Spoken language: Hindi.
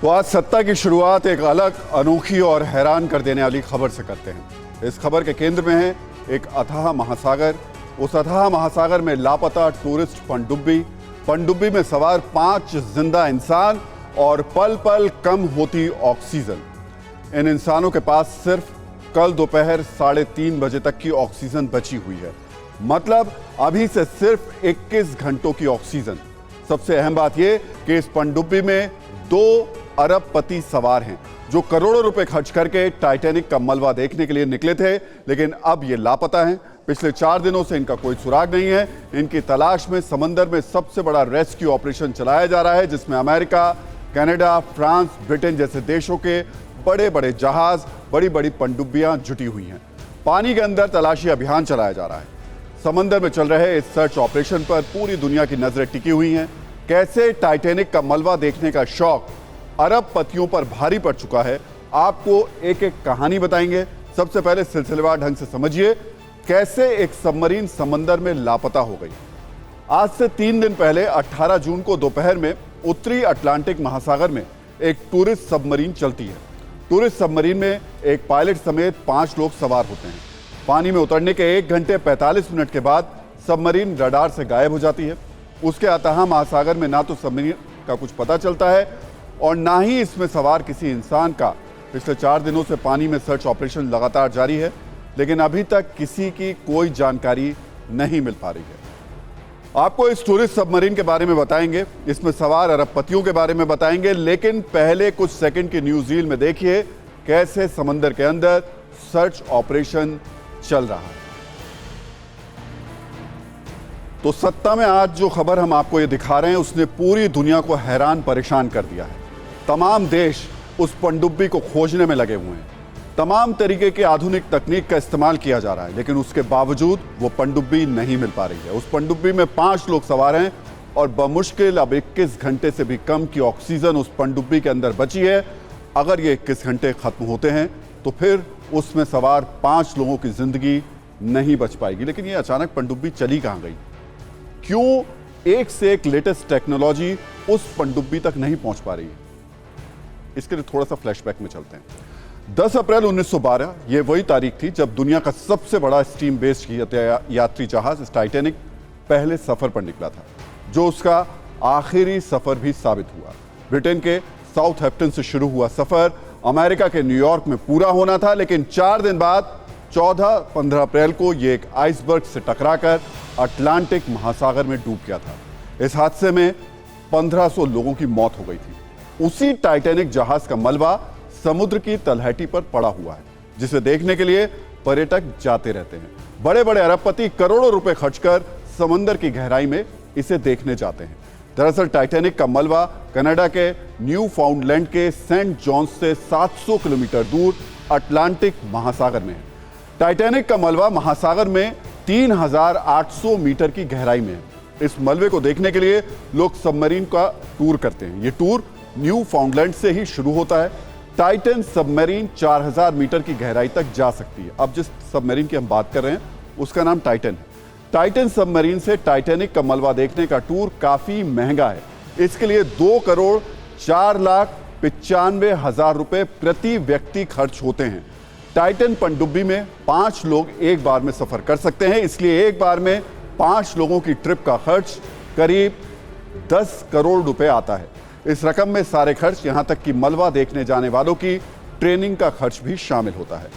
तो आज सत्ता की शुरुआत एक अलग, अनोखी और हैरान कर देने वाली खबर से करते हैं। इस खबर के केंद्र में है एक अथाह महासागर। उस अथाह महासागर में लापता टूरिस्ट पनडुब्बी में सवार 5 जिंदा इंसान और पल पल कम होती ऑक्सीजन। इन इंसानों के पास सिर्फ कल दोपहर 3:30 बजे तक की ऑक्सीजन बची हुई है। मतलब अभी से सिर्फ 21 घंटों की ऑक्सीजन। सबसे अहम बात यह कि इस पनडुब्बी में 2 अरबपति सवार हैं जो करोड़ों रुपए खर्च करके टाइटैनिक का मलबा देखने के लिए निकले थे, लेकिन अब ये लापता हैं। पिछले 4 दिनों से इनका कोई सुराग नहीं है। इनकी तलाश में समंदर में सबसे बड़ा रेस्क्यू ऑपरेशन चलाया जा रहा है, जिसमें अमेरिका, कनाडा, फ्रांस, ब्रिटेन जैसे देशों के बड़े बड़े जहाज, बड़ी बड़ी पनडुब्बियां जुटी हुई हैं। पानी के अंदर तलाशी अभियान चलाया जा रहा है। समंदर में चल रहे इस सर्च ऑपरेशन पर पूरी दुनिया की नजरें टिकी हुई हैं। कैसे टाइटैनिक का मलबा देखने का शौक अरबपतियों पर भारी पड़ चुका है, आपको एक एक कहानी बताएंगे। सबसे पहले सिलसिलेवार ढंग से समझिए कैसे एक सबमरीन समंदर में लापता हो गई। आज से 3 दिन पहले 18 जून को दोपहर में उत्तरी अटलांटिक महासागर में एक टूरिस्ट सबमरीन चलती है। टूरिस्ट सबमरीन में एक पायलट समेत 5 लोग सवार होते हैं। पानी में उतरने के 1 घंटे 45 मिनट के बाद सबमरीन रडार से गायब हो जाती है। उसके अथाह महासागर में ना तो सबमरीन का कुछ पता चलता है और ना ही इसमें सवार किसी इंसान का। पिछले 4 दिनों से पानी में सर्च ऑपरेशन लगातार जारी है, लेकिन अभी तक किसी की कोई जानकारी नहीं मिल पा रही है। आपको इस टूरिस्ट सबमरीन के बारे में बताएंगे, इसमें सवार अरबपतियों के बारे में बताएंगे, लेकिन पहले कुछ सेकंड की न्यूज़ रील में देखिए कैसे समंदर के अंदर सर्च ऑपरेशन चल रहा है। तो सत्ता में आज जो खबर हम आपको ये दिखा रहे हैं, उसने पूरी दुनिया को हैरान परेशान कर दिया है। तमाम देश उस पनडुब्बी को खोजने में लगे हुए हैं। तमाम तरीके की आधुनिक तकनीक का इस्तेमाल किया जा रहा है, लेकिन उसके बावजूद वो पनडुब्बी नहीं मिल पा रही है। उस पनडुब्बी में 5 लोग सवार हैं और बमुश्किल अब 21 घंटे से भी कम की ऑक्सीजन उस पनडुब्बी के अंदर बची है। अगर ये 21 घंटे खत्म होते हैं तो फिर उसमें सवार 5 लोगों की जिंदगी नहीं बच पाएगी। लेकिन ये अचानक पनडुब्बी चली कहां गई? क्यों एक से एक लेटेस्ट टेक्नोलॉजी उस पनडुब्बी तक नहीं पहुंच पा रही है? इसके लिए थोड़ा सा फ्लैशबैक में चलते हैं। 10 अप्रैल 1912 ये वही तारीख थी जब दुनिया का सबसे बड़ा स्टीम बेस्ड यात्री जहाज टाइटैनिक पहले सफर पर निकला था, जो उसका आखिरी सफर भी साबित हुआ। ब्रिटेन के साउथहैम्पटन से शुरू हुआ सफर अमेरिका के न्यूयॉर्क में पूरा होना था, लेकिन 4 दिन बाद 14-15 अप्रैल को ये एक आइसबर्ग से टकराकर अटलांटिक महासागर में डूब गया था। इस हादसे में 1500 लोगों की मौत हो गई थी। उसी टाइटैनिक जहाज का मलबा समुद्र की तलहटी पर पड़ा हुआ है, जिसे देखने के लिए पर्यटक जाते रहते हैं। बड़े बड़े अरबपति करोड़ों रुपए खर्च कर समंदर की गहराई में इसे देखने जाते हैं। दरअसल टाइटैनिक का मलबा कनाडा के न्यू फाउंडलैंड के सेंट जॉन्स से 700 किलोमीटर दूर अटलांटिक महासागर में है। टाइटैनिक का मलबा महासागर में 3800 मीटर की गहराई में है। इस मलबे को देखने के लिए लोग सबमरीन का टूर करते हैं। ये टूर न्यू फाउंडलैंड से ही शुरू होता है। टाइटन सबमरीन 4000 मीटर की गहराई तक जा सकती है। अब जिस सबमरीन की हम बात कर रहे हैं उसका नाम टाइटन है। टाइटन सबमरीन से टाइटैनिक का मलबा देखने का टूर काफी महंगा है। इसके लिए 2,04,95,000 रुपए प्रति व्यक्ति खर्च होते हैं। टाइटन पनडुब्बी में 5 लोग एक बार में सफर कर सकते हैं, इसलिए एक बार में 5 लोगों की ट्रिप का खर्च करीब 10 करोड़ रुपए आता है। इस रकम में सारे खर्च, यहां तक कि मलबा देखने जाने वालों की ट्रेनिंग का खर्च भी शामिल होता है।